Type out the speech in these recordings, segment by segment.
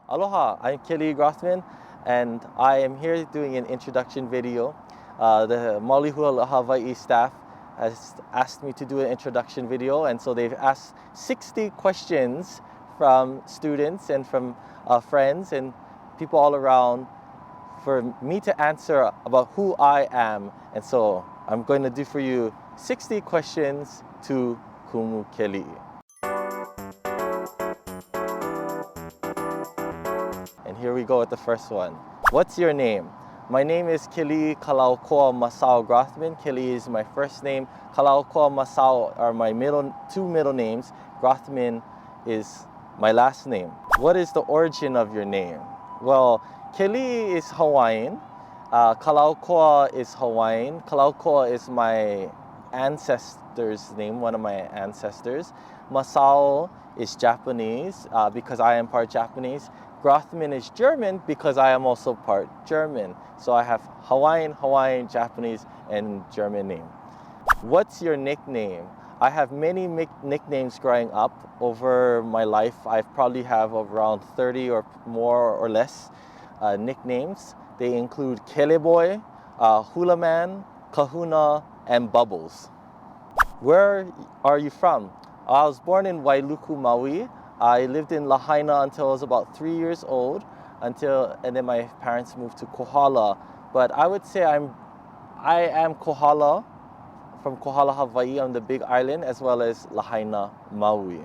Aloha, I'm Kealiʻi and I am here doing an introduction video. The Hula Hawaii staff has asked me to do an introduction video, and so they've asked 60 questions from students and from friends and people all around for me to answer about who I am. And so I'm going to do for you 60 questions to Kumu Keliʻi. And here we go with the first one. What's your name? My name is Kealiʻi Kalaukoa Masao Grothman. Kealiʻi is my first name. Kalaukoa Masao are my two middle names. Grothman is my last name. What is the origin of your name? Well, Kealiʻi is Hawaiian. Kalaukoa is Hawaiian. Kalaukoa is my ancestor's name, one of my ancestors. Masao is Japanese because I am part Japanese. Grothman is German because I am also part German. So I have Hawaiian, Japanese, and German name. What's your nickname? I have many nicknames growing up over my life. I probably have around 30 or more or less nicknames. They include Keleboy, Hula Man, Kahuna, and Bubbles. Where are you from? I was born in Wailuku, Maui. I lived in Lahaina until I was about 3 years old, and then my parents moved to Kohala. But I would say I am Kohala, from Kohala, Hawaii, on the Big Island, as well as Lahaina, Maui.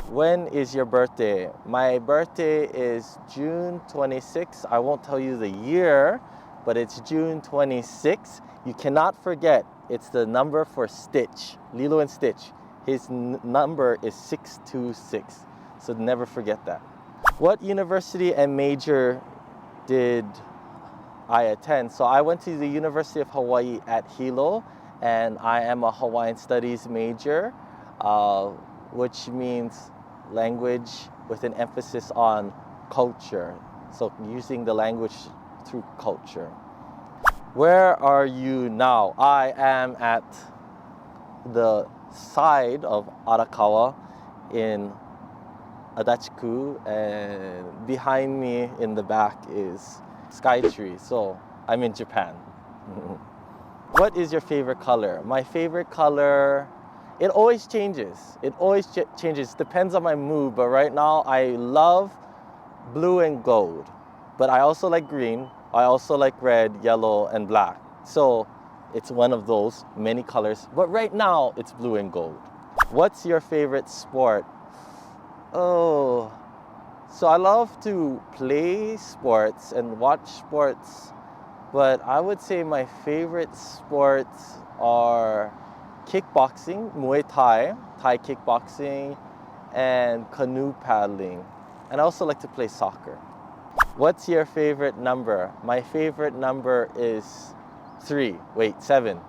When is your birthday? My birthday is June 26. I won't tell you the year, but it's June 26. You cannot forget, it's the number for Stitch, Lilo and Stitch. His number is 626. So never forget that. What university and major did I attend? So I went to the University of Hawaii at Hilo, and I am a Hawaiian Studies major, which means language with an emphasis on culture. So using the language through culture. Where are you now? I am at the side of Arakawa in Adachiku, and behind me in the back is Skytree. So I'm in Japan. What is your favorite color? My favorite color, it always changes. It always changes. Depends on my mood, but right now I love blue and gold. But I also like green. I also like red, yellow, and black. So it's one of those many colors, but right now it's blue and gold. What's your favorite sport? Oh, so I love to play sports and watch sports, but I would say my favorite sports are kickboxing, Muay Thai, Thai kickboxing, and canoe paddling. And I also like to play soccer. What's your favorite number? My favorite number is 3. Wait, 7.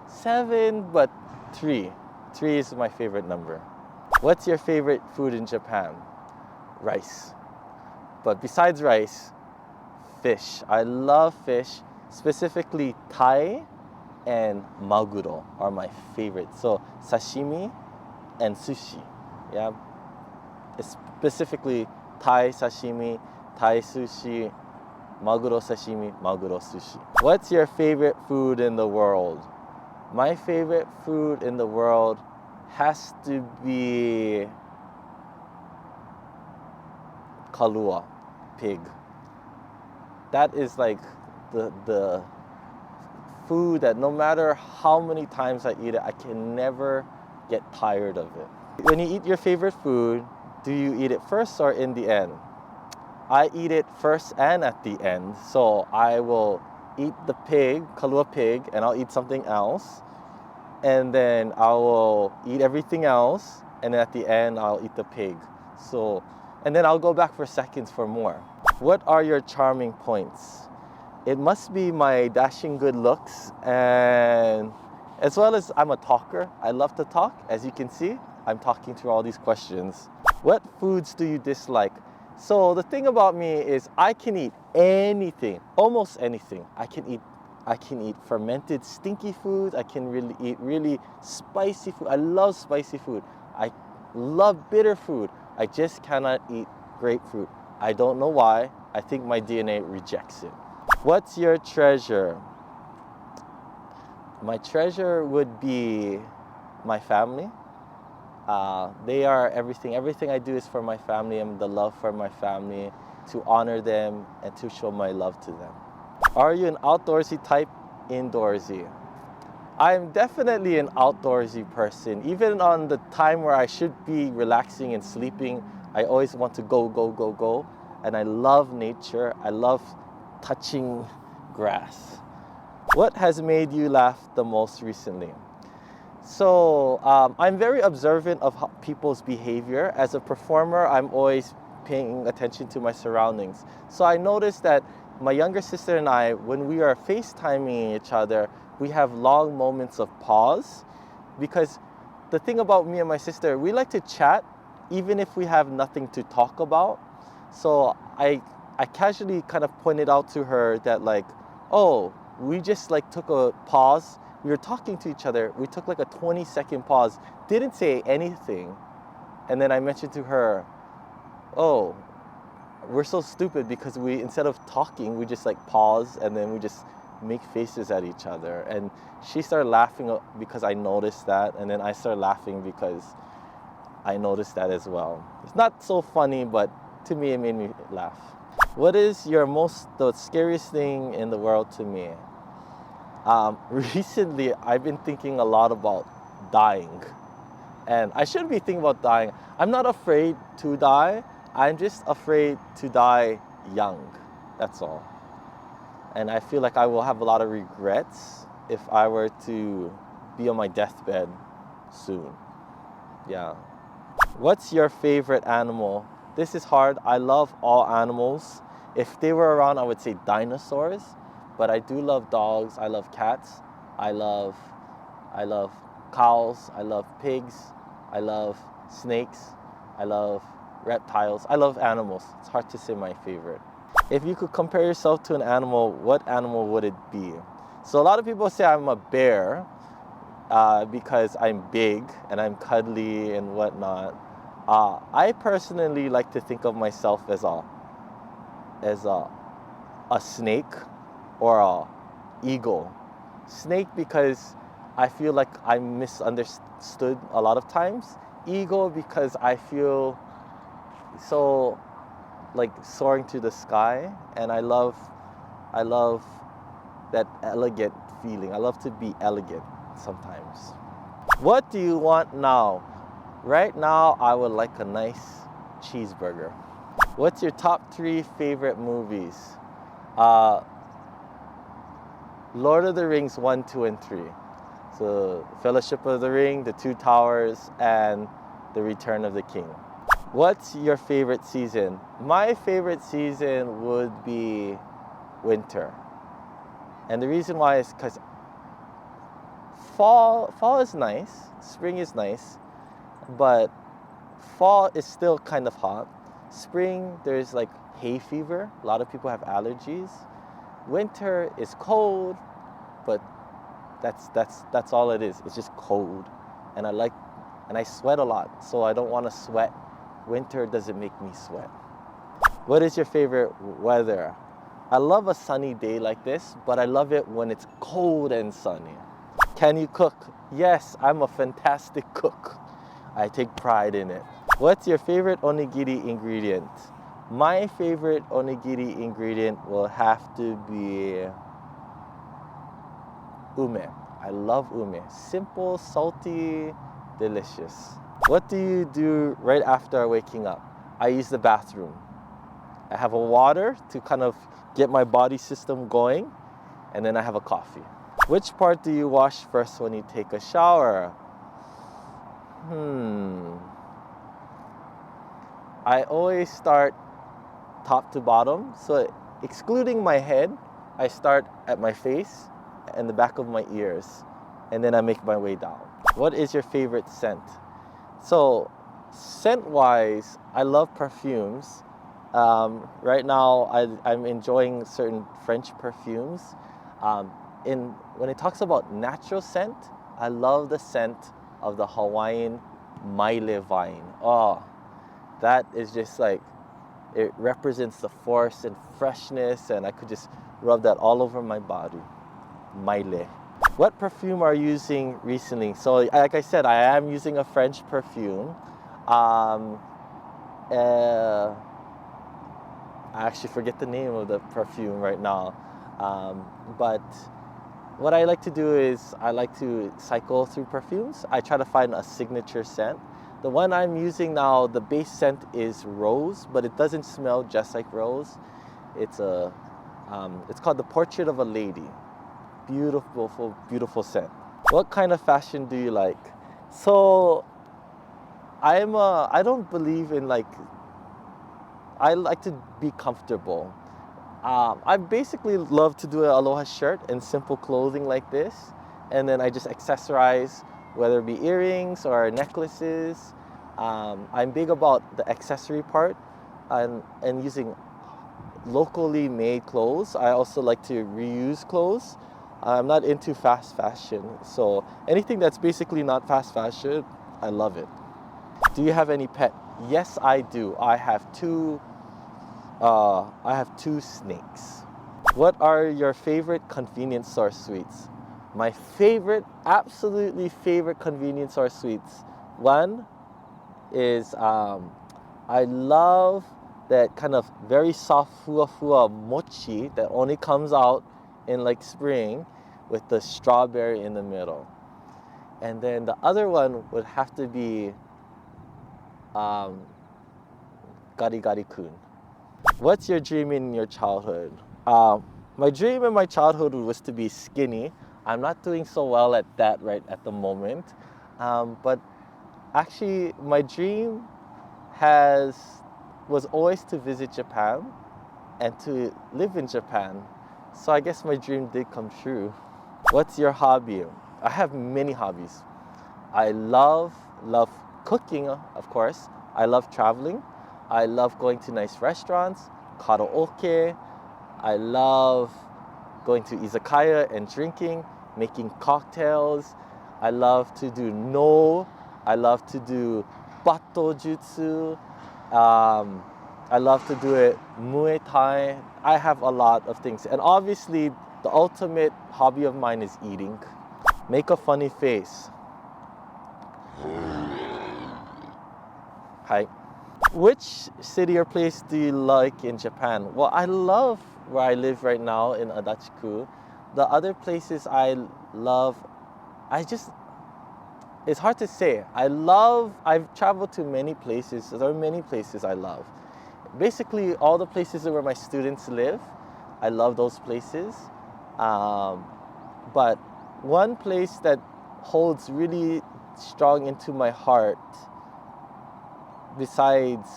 7, but 3. 3 is my favorite number. What's your favorite food in Japan? Rice. But besides rice, fish. I love fish. Specifically Thai and maguro are my favorites. So sashimi and sushi. Yeah. Specifically Thai sashimi, Thai sushi, maguro sashimi, maguro sushi. What's your favorite food in the world? My favorite food in the world has to be kalua, pig. That is like the food that no matter how many times I eat it, I can never get tired of it. When you eat your favorite food, do you eat it first or in the end? I eat it first and at the end. So I will eat the pig, kalua pig, and I'll eat something else. And then I will eat everything else, and then at the end I'll eat the pig. So, and then I'll go back for seconds for more. What are your charming points? It must be my dashing good looks, and as well as I'm a talker. I love to talk. As you can see, I'm talking through all these questions. What foods do you dislike? So the thing about me is I can eat anything, almost anything. I can eat fermented stinky foods. I can eat really spicy food. I love spicy food. I love bitter food. I just cannot eat grapefruit. I don't know why. I think my DNA rejects it. What's your treasure? My treasure would be my family. They are everything. Everything I do is for my family and the love for my family, to honor them and to show my love to them. Are you an outdoorsy type, indoorsy? I'm definitely an outdoorsy person. Even on the time where I should be relaxing and sleeping, I always want to go, go, go, go. And I love nature. I love touching grass. What has made you laugh the most recently? So I'm very observant of people's behavior. As a performer, I'm always paying attention to my surroundings. So I noticed that my younger sister and I, when we are FaceTiming each other, we have long moments of pause, because the thing about me and my sister, we like to chat even if we have nothing to talk about. So I casually kind of pointed out to her that, like, oh, we just like took a pause. We were talking to each other. We took like a 20-second pause, didn't say anything. And then I mentioned to her, oh, we're so stupid because we, instead of talking, we just like pause and then we just make faces at each other. And she started laughing because I noticed that. And then I started laughing because I noticed that as well. It's not so funny, but to me, it made me laugh. What is the scariest thing in the world to me? Recently, I've been thinking a lot about dying. And I shouldn't be thinking about dying. I'm not afraid to die. I'm just afraid to die young. That's all. And I feel like I will have a lot of regrets if I were to be on my deathbed soon. Yeah. What's your favorite animal? This is hard. I love all animals. If they were around, I would say dinosaurs. But I do love dogs. I love cats. I love cows. I love pigs. I love snakes. I love reptiles. I love animals. It's hard to say my favorite. If you could compare yourself to an animal, what animal would it be? So a lot of people say I'm a bear because I'm big and I'm cuddly and whatnot. I personally like to think of myself as a snake or a eagle. Snake because I feel like I'm misunderstood a lot of times. Eagle because I feel so like soaring to the sky, and I love that elegant feeling. I love to be elegant sometimes. What do you want now? Right now, I would like a nice cheeseburger. What's your top 3 favorite movies? Lord of the Rings 1, 2, and 3. So Fellowship of the Ring, The Two Towers, and The Return of the King. What's your favorite season? My favorite season would be winter. And the reason why is because fall is nice, spring is nice, but fall is still kind of hot. Spring, there's like hay fever. A lot of people have allergies. Winter is cold, but that's all it is. It's just cold. And I sweat a lot, so I don't want to sweat. Winter doesn't make me sweat. What is your favorite weather? I love a sunny day like this, but I love it when it's cold and sunny. Can you cook? Yes, I'm a fantastic cook. I take pride in it. What's your favorite onigiri ingredient? My favorite onigiri ingredient will have to be ume. I love ume. Simple, salty, delicious. What do you do right after waking up? I use the bathroom. I have a water to kind of get my body system going, and then I have a coffee. Which part do you wash first when you take a shower? I always start top to bottom. So excluding my head, I start at my face and the back of my ears, and then I make my way down. What is your favorite scent? So scent-wise, I love perfumes. Right now, I'm enjoying certain French perfumes. When it talks about natural scent, I love the scent of the Hawaiian maile vine. Oh, that is just like It represents the force and freshness, and I could just rub that all over my body. Maile. What perfume are you using recently? So like I said, I am using a French perfume. I actually forget the name of the perfume right now. But what I like to do is I like to cycle through perfumes. I try to find a signature scent. The one I'm using now, the base scent is rose, but it doesn't smell just like rose. It's called the Portrait of a Lady. Beautiful, beautiful scent. What kind of fashion do you like? So I don't believe in I like to be comfortable. I basically love to do an aloha shirt and simple clothing like this, and then I just accessorize, whether it be earrings or necklaces. I'm big about the accessory part and using locally made clothes. I also like to reuse clothes. I'm not into fast fashion, so anything that's basically not fast fashion, I love it. Do you have any pet? Yes, I do. I have two snakes. What are your favorite convenience store sweets? My favorite, absolutely favorite convenience store sweets. One is I love that kind of very soft fua mochi that only comes out in like spring with the strawberry in the middle. And then the other one would have to be gari gari kun. What's your dream in your childhood? My dream in my childhood was to be skinny. I'm not doing so well at that right at the moment. But actually, my dream was always to visit Japan and to live in Japan. So I guess my dream did come true. What's your hobby? I have many hobbies. I love cooking, of course. I love traveling. I love going to nice restaurants, karaoke. I love going to izakaya and drinking, making cocktails. I love to do no. I love to do bato jutsu. I love to do it Muay Thai. I have a lot of things. And obviously, the ultimate hobby of mine is eating. Make a funny face. Hi. Which city or place do you like in Japan? Well, I love where I live right now in Adachiku. The other places I love, it's hard to say. I've traveled to many places. There are many places I love. Basically, all the places where my students live, I love those places. But one place that holds really strong into my heart, besides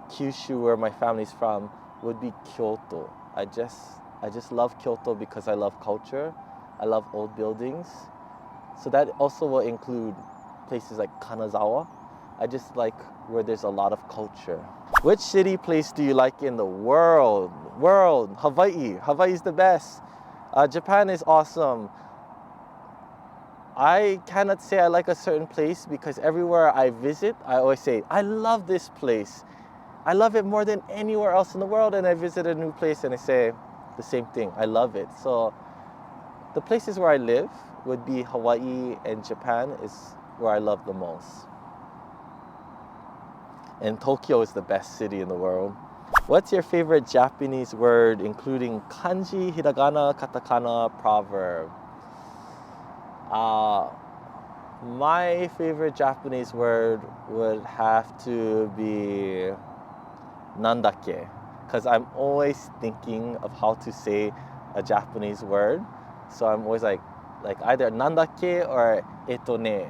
Kyushu, where my family's from, would be Kyoto. I just love Kyoto because I love culture. I love old buildings. So that also will include places like Kanazawa. I just like where there's a lot of culture. Which city place do you like in the world? Hawaii. Hawaii's the best. Japan is awesome. I cannot say I like a certain place because everywhere I visit, I always say, I love this place. I love it more than anywhere else in the world. And I visit a new place and I say the same thing. I love it. So the places where I live would be Hawaii, and Japan is where I love the most. And Tokyo is the best city in the world. What's your favorite Japanese word, including kanji, hiragana, katakana, proverb? My favorite Japanese word would have to be nandake, because I'm always thinking of how to say a Japanese word. So I'm always like either nandake or etone.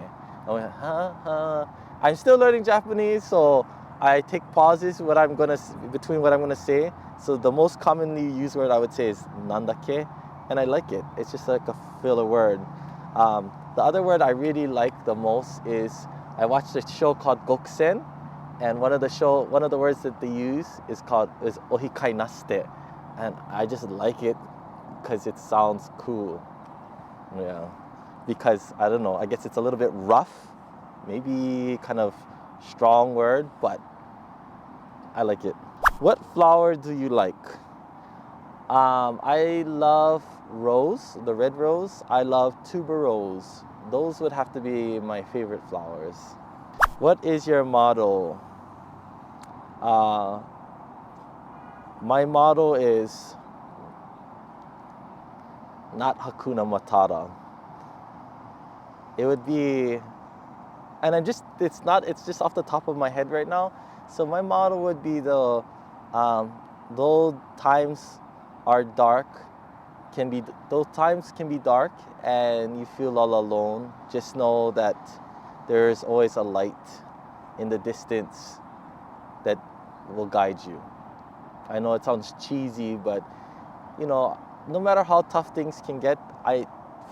I'm like, huh? I'm still learning Japanese, so I take pauses between what I'm gonna say. So the most commonly used word I would say is nandake, and I like it. It's just like a filler word. The other word I really like the most is I watched a show called Goksen, and one of the words that they use is ohikai naste, and I just like it because it sounds cool. Yeah, because I don't know, I guess it's a little bit rough, maybe kind of strong word, but I like it. What flower do you like? I love rose, the red rose. I love tuberose. Those would have to be my favorite flowers. What is your motto? My motto is not Hakuna Matata. It would be, and it's just off the top of my head right now. So my motto would be though times are dark, those times can be dark and you feel all alone. Just know that there is always a light in the distance that will guide you. I know it sounds cheesy, but no matter how tough things can get,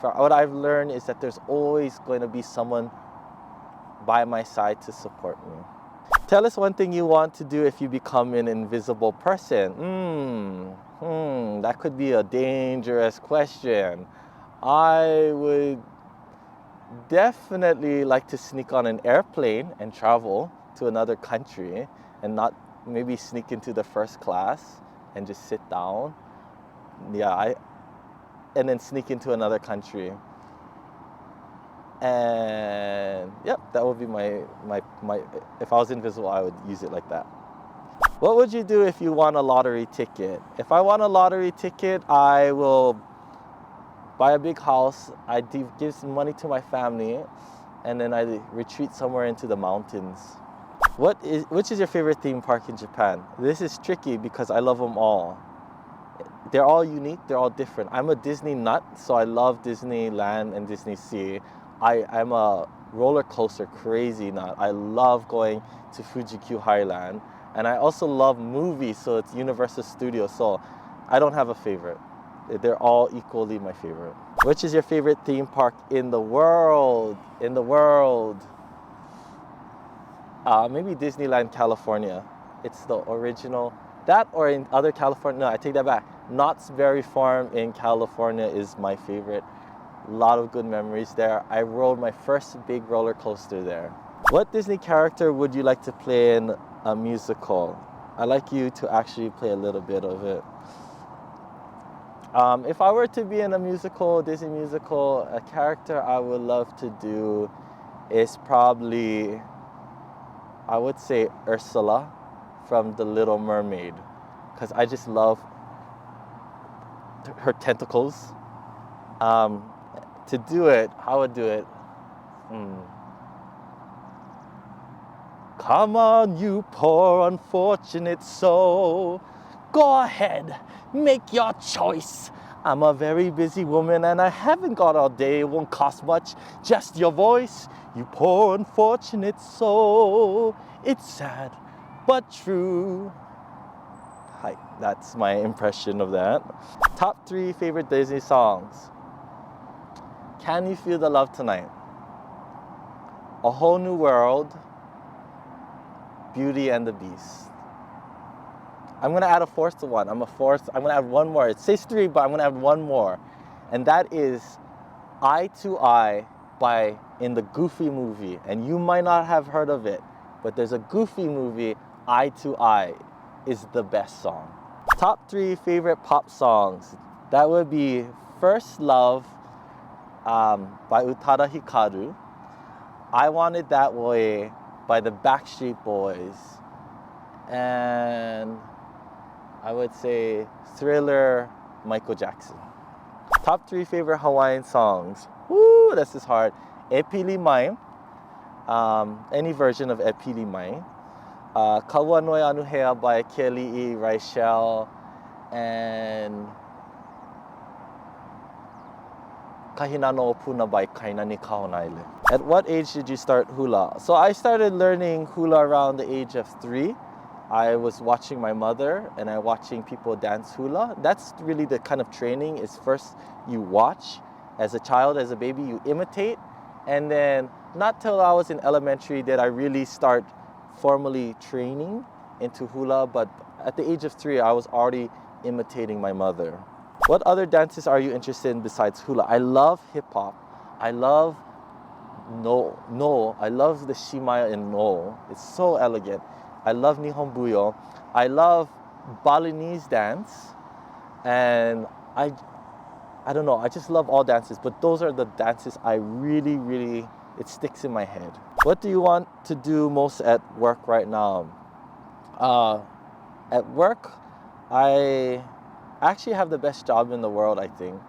what I've learned is that there's always going to be someone by my side to support me. Tell us one thing you want to do if you become an invisible person. That could be a dangerous question. I would definitely like to sneak on an airplane and travel to another country and not maybe sneak into the first class and just sit down. And then sneak into another country. And yep, that would be my if I was invisible, I would use it like that. What would you do if you won a lottery ticket? If I won a lottery ticket, I will buy a big house. I give some money to my family, and then I retreat somewhere into the mountains. Which is your favorite theme park in Japan? This is tricky because I love them all. They're all unique, they're all different. I'm a Disney nut, so I love Disneyland and Disney Sea. I'm a roller coaster crazy nut. I love going to Fuji-Q Highland. And I also love movies, so it's Universal Studios. So I don't have a favorite. They're all equally my favorite. Which is your favorite theme park in the world? Maybe Disneyland, California. It's the original. That or in other California, no, I take that back. Knott's Berry Farm in California is my favorite. A lot of good memories there. I rode my first big roller coaster there. What Disney character would you like to play in a musical? I'd like you to actually play a little bit of it. If I were to be in a musical, Disney musical, a character I would love to do is probably, I would say Ursula from The Little Mermaid, because I just love her tentacles. To do it, I would do it. Come on, you poor unfortunate soul. Go ahead, make your choice. I'm a very busy woman and I haven't got all day. It won't cost much, just your voice. You poor unfortunate soul. It's sad, but true. Hi, that's my impression of that. Top 3 favorite Disney songs. Can You Feel the Love Tonight? A Whole New World. Beauty and the Beast. I'm gonna add a fourth one. I'm gonna add one more. It says 3, but I'm gonna add one more. And that is Eye to Eye in the Goofy movie. And you might not have heard of it, but there's a Goofy movie, Eye to Eye is the best song. Top 3 favorite pop songs. That would be First Love by Utada Hikaru. I Want It That Way by the Backstreet Boys. And I would say Thriller, Michael Jackson. Top 3 favorite Hawaiian songs. Woo, this is hard. E Pili Mai, any version of E Pili Mai. Kaua Noi Anuhea by Keli'i, Raichel, and Kahina no Opuna by Kainani Kahonaile. At what age did you start hula? So I started learning hula around the age of 3. I was watching my mother and I watching people dance hula. That's really the kind of training is first you watch as a child, as a baby, you imitate. And then not till I was in elementary did I really start formally training into hula. But at the age of 3, I was already imitating my mother. What other dances are you interested in besides hula? I love hip hop. I love no. I love the shimaya in no. It's so elegant. I love Nihon Buyo. I love Balinese dance, and I don't know, I just love all dances, but those are the dances I really, it sticks in my head. What do you want to do most at work right now? At work, I actually have the best job in the world, I think.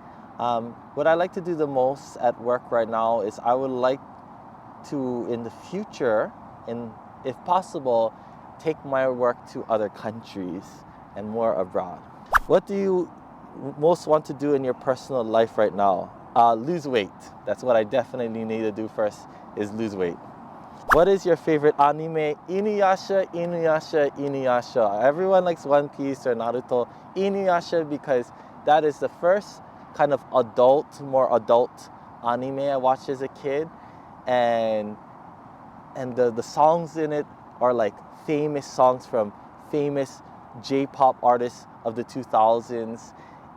What I like to do the most at work right now is I would like to, in the future, if possible, take my work to other countries and more abroad. What do you most want to do in your personal life right now? Lose weight. That's what I definitely need to do first, is lose weight. What is your favorite anime? Inuyasha, Inuyasha, Inuyasha. Everyone likes One Piece or Naruto. Inuyasha, because that is the first kind of more adult anime I watched as a kid. And the songs in it are like famous songs from famous J-pop artists of the 2000s.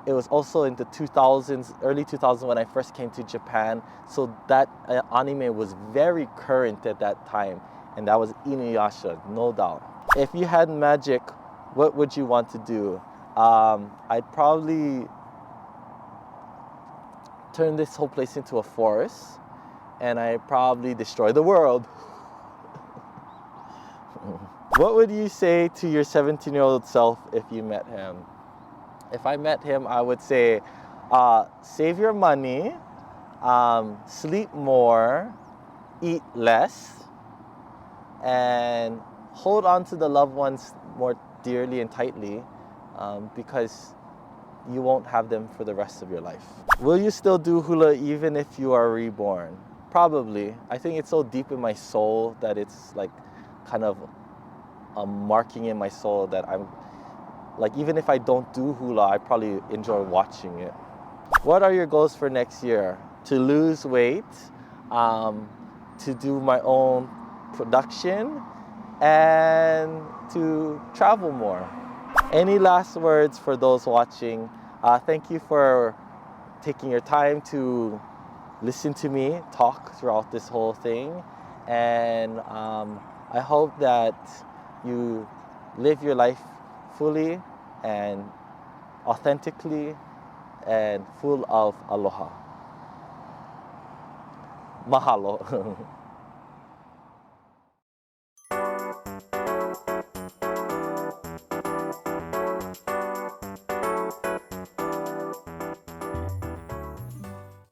It was also in the 2000s, early 2000s, when I first came to Japan. So that anime was very current at that time. And that was Inuyasha, no doubt. If you had magic, what would you want to do? I'd probably turn this whole place into a forest, and I'd probably destroy the world. What would you say to your 17-year-old self if you met him? If I met him, I would say, save your money, sleep more, eat less, and hold on to the loved ones more dearly and tightly, because you won't have them for the rest of your life. Will you still do hula even if you are reborn? Probably. I think it's so deep in my soul that it's like kind of marking in my soul that I'm like, even if I don't do hula, I probably enjoy watching it. What are your goals for next year? To lose weight, to do my own production, and to travel more. Any last words for those watching? Thank you for taking your time to listen to me talk throughout this whole thing. And I hope that you live your life fully and authentically and full of aloha. Mahalo.